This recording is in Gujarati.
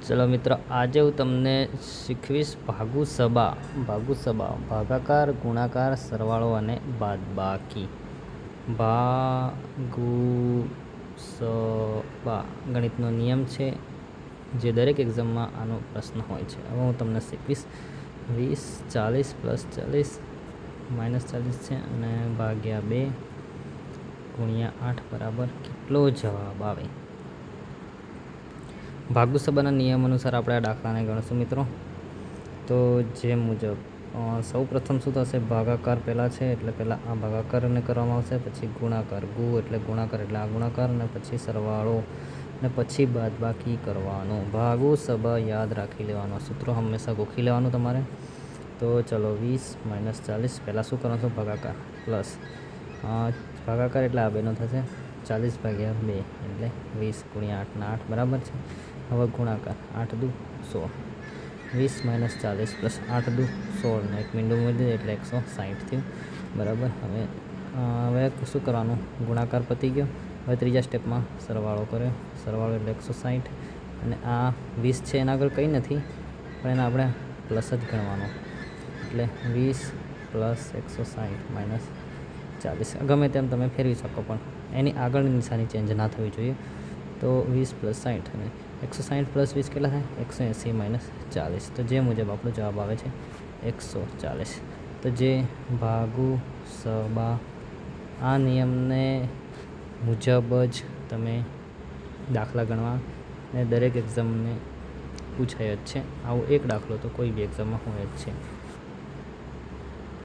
ચલો મિત્રો, આજે હું તમને શીખવીશ ભાગુસબા ભાગાકાર, ગુણાકાર, સરવાળો અને બાદબાકી. ભાગુસબા ગણિતનો નિયમ છે, જે દરેક એક્ઝામમાં આનો પ્રશ્ન હોય છે. હવે હું તમને શીખવીશ. 20 40 + 40 -40 છે અને ભાગ્યા 2 ગુણ્યા 8 બરાબર કેટલો જવાબ આવે? ભાગુસબાના નિયમ અનુસાર આપણે આ દાખલાને ગણશું મિત્રો. તો જે મુજબ સૌ પ્રથમ શું થશે? ભાગાકાર પહેલાં છે એટલે પહેલાં આ ભાગાકારને કરવામાં આવશે, પછી ગુણાકાર એટલે ગુણાકાર એટલે આ ગુણાકાર, અને પછી સરવાળો અને પછી બાદબાકી કરવાનો. ભાગુસબા યાદ રાખી લેવાનો, સૂત્રો હંમેશા ગોખી લેવાનું તમારે. તો ચલો 20 - 40 પહેલાં શું કરવાનું? ભાગાકાર પ્લસ ભાગાકાર એટલે આ બેનો થશે 40/2 એટલે 20 × 8 ના 8 બરાબર છે. હવે ગુણાકાર 8 દુ 16, 20 - 40 + 8 દુ 16 ને એક મીંડું મૂકી એટલે 160 થયું બરાબર. હવે શું કરવાનું? ગુણાકાર પતી ગયો. હવે ત્રીજા સ્ટેપમાં સરવાળો કર્યો. સરવાળો એટલે 160 અને આ 20 છે એના આગળ કંઈ નથી, પણ એને આપણે પ્લસ જ ગણવાનો. એટલે 20 + 160 - 40 ગમે તેમ તમે ફેરવી શકો, પણ એની આગળની નિશાની ચેન્જ ના થવી જોઈએ. તો 20 + 60 અને 160 + 20 કેટલા થાય? 180 - 40. તો જે મુજબ આપણો જવાબ આવે છે 140. તો જે ભાગુસબા આ નિયમને મુજબ જ તમે દાખલા ગણવા, અને દરેક એક્ઝામને પૂછાય જ છે. આવો એક દાખલો તો કોઈ બી એક્ઝામમાં હોય જ છે.